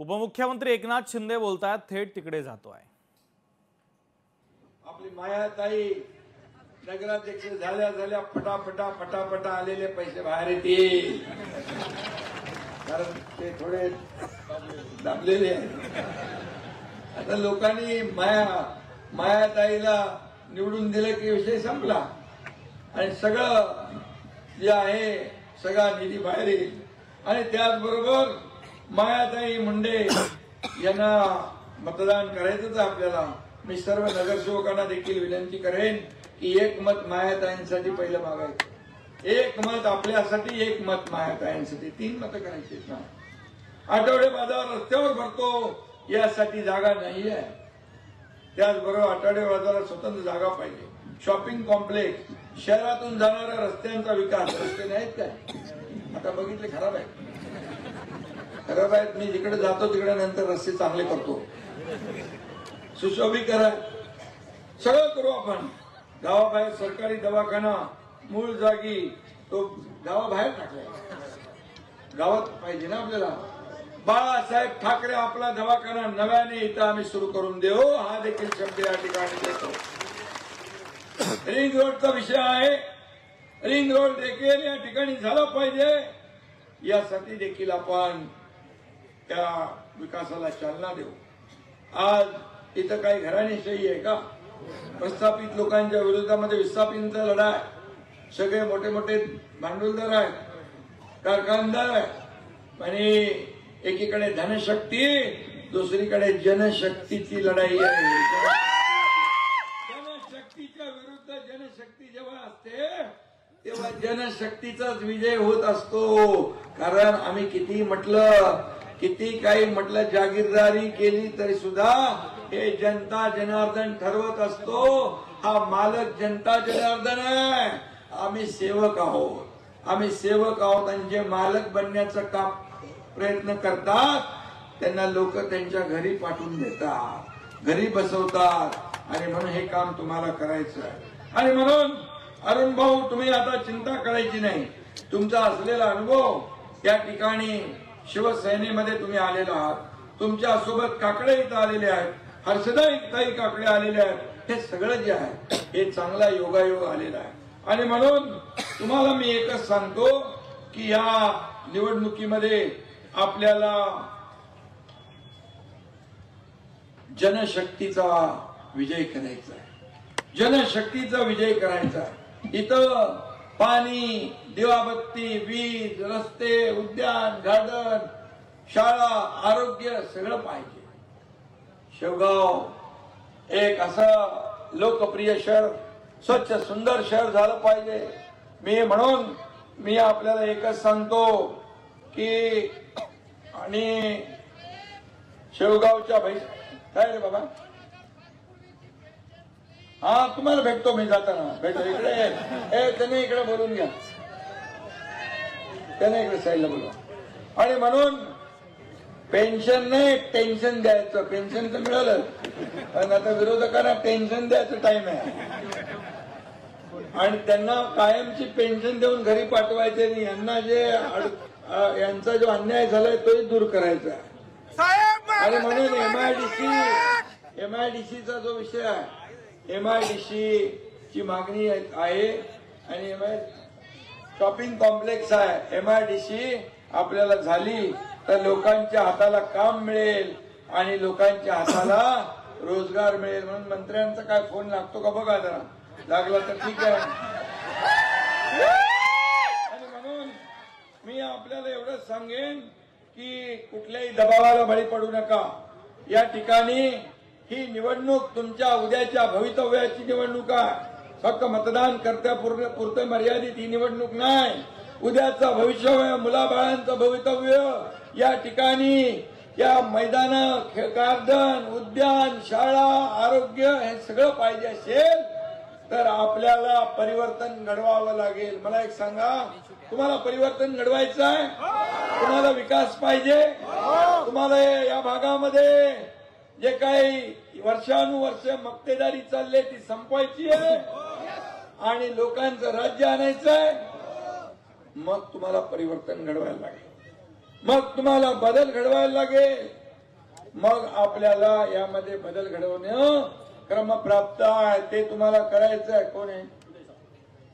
उपमुख्यमंत्री एकनाथ शिंदे बोलतात, थेट तिकडे जातोय। आपली मायाताई नगराध्यक्ष झाल्या फटाफटा आलेले पैसे बाहेर येतील, कारण ते थोडे दाबलेले आहेत। आता लोकांनी मायाताईला निवडून दिले की विषय संपला आणि सगळं जे आहे सगळा निधी बाहेर येईल। आणि त्याचबरोबर मायाताई मुंडे यांना मतदान करायचंच आपल्याला। मी सर्व नगरसेवकांना देखील विनंती करेन की एक मत मायाताईंसाठी पहिलं मागायचं, एक मत आपल्यासाठी, एक मत मायाताईंसाठी, 3 मतं करायची ना। आठवडे बाजार रस्त्यावर भरतो यासाठी जागा नाहीये, त्याचबरोबर आठवडे बाजारात स्वतंत्र जागा पाहिजे। शॉपिंग कॉम्प्लेक्स, शहरातून जाणाऱ्या रस्त्यांचा विकास, रस्ते नाहीत काय आता बघितले, खराब आहेत। मी जिकडे जातो तिकडे नंतर रस्ते चांगले करतो, सुशोभीकरण सगळं करू आपण। गावाबाहेर सरकारी दवाखाना मूळ जागी तो गावाबाहेर टाकलाय, गावात पाहिजे ना आपल्याला। बाळासाहेब ठाकरे आपला दवाखाना नव्याने इथं आम्ही सुरू करून देऊ, हा देखील शब्द या ठिकाणी देतो। रिंग रोडचा विषय आहे, रिंग रोड देखील या ठिकाणी झाला पाहिजे, यासाठी देखील आपण त्या विकासाला चालना देऊ। आज इथं काही घराणेशाही आहे का? प्रस्थापित लोकांच्या विरोधामध्ये विस्थापितांचा लढा आहे, सगळे मोठे मोठे भांडवलदार आहेत, कारखानदार आहेत आणि एकीकडे धनशक्ती, दुसरीकडे जनशक्तीची लढाई आहे। जनशक्तीच्या विरुद्ध जनशक्ती जेव्हा असते तेव्हा जनशक्तीचाच विजय होत असतो। कारण आम्ही किती काही म्हटलं, जागीरदारी केली तरी सुद्धा हे जनता जनार्दन ठरवत असतो। हा मालक जनता जनार्दन आहे, आम्ही सेवक आहोत। आणि जे मालक बनण्याचा काम प्रयत्न करतात त्यांना लोक त्यांच्या घरी पाठवून देतात, घरी बसवतात, आणि म्हणून हे काम तुम्हाला करायचं आहे। आणि म्हणून अरुण भाऊ, तुम्ही आता चिंता करायची नाही। तुमचा असलेला अनुभव या ठिकाणी शिवसेनेमध्ये तुम्ही आलेला आहात, तुमच्या सोबत काकडे इथं आलेले आहेत, हर्षदाई काकडे आलेले आहेत, हे सगळं जे आहे हे चांगला योगायोग आलेला आहे। आणि म्हणून तुम्हाला मी एकच सांगतो की या निवडणुकीमध्ये आपल्याला जनशक्तीचा विजय करायचा आहे, जनशक्तीचा विजय करायचा आहे। इथं पाणी, दिवाबत्ती, वीज, रस्ते, उद्यान, गार्डन, शाळा, आरोग्य सगळं पाहिजे। शेवगाव एक असं लोकप्रिय शहर, स्वच्छ सुंदर शहर झालं पाहिजे। म्हणून मी आपल्याला एकच सांगतो की आणि शेवगावच्या काय रे बाबा, हा तुम्हाला भेटतो मी जाताना, भेटतो इकडे, त्याने इकडे बोलून घ्या, त्याने इकडे साईडला बोलवा। आणि म्हणून पेन्शन नाही, टेन्शन द्यायचं। पेन्शन तर मिळालं, पण आता विरोधकांना टेन्शन द्यायचं टाइम आहे, आणि त्यांना कायमची पेन्शन देऊन घरी पाठवायचे नाही। यांना यांचा जो अन्याय झालाय तोही दूर करायचा आहे। आणि म्हणून एमआयडीसीचा जो विषय आहे, एमआयडीसी ची मागणी आहे, आणि शॉपिंग कॉम्प्लेक्स आहे, एमआयडीसी आपल्याला झाली तर लोकांच्या हाताला काम मिळेल आणि लोकांच्या हाताला रोजगार मिळेल। म्हणून मंत्र्यांचा काय फोन लागतो का बघा जरा, लागला तर ठीक आहे। आणि म्हणून मी आपल्याला एवढंच सांगेन की कुठल्याही दबावाला बळी पडू नका। या ठिकाणी ही निवडणूक तुमच्या उद्याच्या भवितव्याची निवडणूक आहे, फक्त मतदान करत्यापुरते मर्यादित ही निवडणूक नाही। उद्याचं भविष्य, मुलाबाळांचं भवितव्य या ठिकाणी, या मैदान, गार्डन, उद्यान, शाळा, आरोग्य हे सगळं पाहिजे असेल तर आपल्याला परिवर्तन घडवावं लागेल। मला एक सांगा, तुम्हाला परिवर्तन घडवायचं आहे? तुम्हाला विकास पाहिजे? तुम्हाला या भागामध्ये जे काही वर्षानुवर्ष मक्तेदारी चालली ती संपवायची आहे आणि लोकांचं राज्य आणायचं आहे, मग तुम्हाला परिवर्तन घडवायला लागेल, मग तुम्हाला बदल घडवायला लागेल। मग आपल्याला यामध्ये बदल घडवणं क्रमप्राप्त आहे. ते तुम्हाला करायचं आहे. कोण आहे?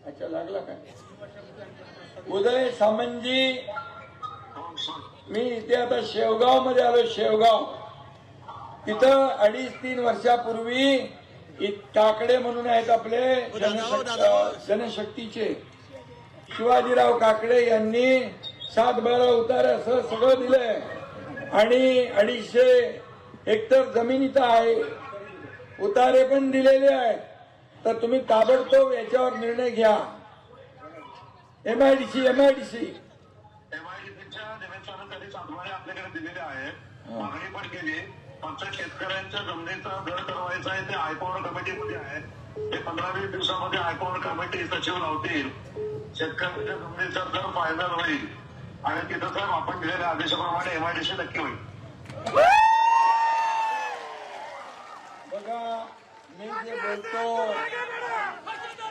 अच्छा, लागला काय? उदय सामंतजी, मी इथे आता शेवगाव मध्ये आलो. शेवगाव तिथं 2.5-3 वर्षापूर्वी काकडे म्हणून आहेत आपले जनशक्तीचे शिवाजीराव काकडे यांनी 7-12 उतारे असं सगळं दिलंय आणि 250 हेक्टर जमीन इथं आहे. उतारे पण दिलेले आहेत. तर तुम्ही ताबडतोब याच्यावर निर्णय घ्या. एमआयडीसी आपल्याकडे दिलेले आहे. मागणी पण केली. फक्त शेतकऱ्यांच्या जमिनीचा दर ठरवायचा आहे. ते हायपॉवर कमिटीमध्ये आहे. ते 15-20 दिवसामध्ये हायपॉवर कमिटी सचिव लावतील. शेतकऱ्यांच्या जमिनीचा दर फायनल होईल आणि तिथं साहेब आपण दिलेल्या आदेशाप्रमाणे एमआयडीसी नक्की होईल. बघा, मी जे बोलतो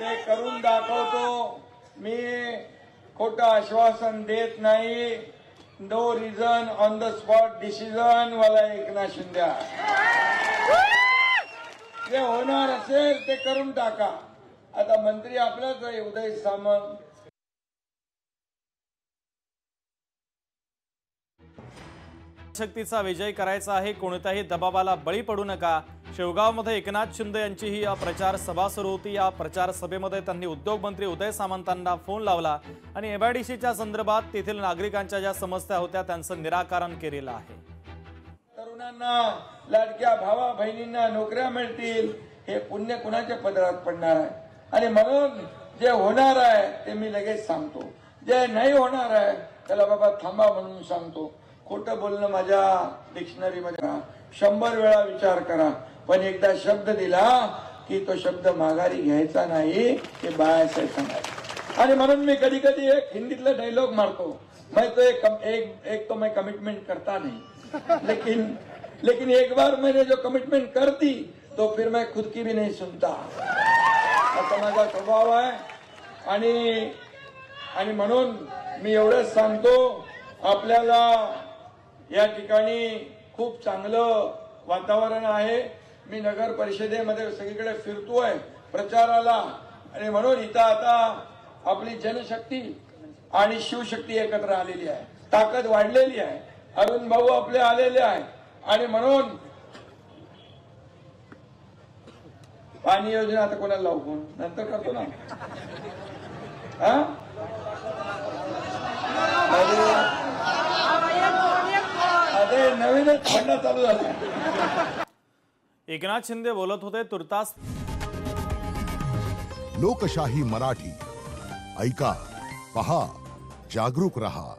ते करून दाखवतो. मी खोटं आश्वासन देत नाही. No reason on the spot decision वाला एकनाथ शिंदे. जे होणार असेल ते करून टाका. आता मंत्री आपलाच आहे उदय सामंत. शक्तीचा विजय करायचा आहे. कोणत्याही दबावाला बळी पडू नका. शेवगावमध्ये एकनाथ शिंदे यांची ही प्रचार सभा सुरू होती. या प्रचार सभेमध्ये त्यांनी उद्योगमंत्री उदय सामंतांना फोन लावला आणि एमआयडीसीच्या संदर्भात तेथील नागरिकांच्या ज्या समस्या होत्या त्यांचं निराकरण केलेलं आहे. तरुणांना, लाडक्या भावा बहिणींना नोकऱ्या मिळतील हे पुण्य कुणाच्या पदरात पडणार आहे. आणि म्हणून जे होणार आहे ते मी लगेच सांगतो. जे नाही होणार आहे त्याला बाबा थांबा म्हणून सांगतो. खोटं बोलणं माझ्या डिक्शनरीमध्ये 100 वेळा विचार करा. पण एकदा शब्द दिला की तो शब्द माघारी घ्यायचा नाही. हे बाळासाहेब सांगायचं. आणि म्हणून मी कधी कधी एक हिंदीतला डायलॉग मारतो. मैं तो एक तो मैं कमिटमेंट करता नहीं, लेकिन एक बार मैंने जो कमिटमेंट कर दी तो फिर मैं खुद की भी नहीं सुनता. असा माझा स्वभाव आहे. आणि म्हणून मी एवढंच सांगतो, आपल्याला या ठिकाणी खूप चांगलं वातावरण आहे. मी नगर परिषदेमध्ये सगळीकडे फिरतोय प्रचाराला. आणि म्हणून इथं आता आपली जनशक्ती आणि शिवशक्ती एकत्र आलेली आहे. ताकद वाढलेली आहे. अरुण भाऊ आपले आलेले आहे. आणि म्हणून पाणी योजना आता कोणाला लावू? फोन नंतर करतो ना. अरे नवीनच फंडा चालू झाला. एकनाथ शिंदे बोलत होते. तुर्तास लोकशाही मराठी ऐका, पहा, जागरूक रहा.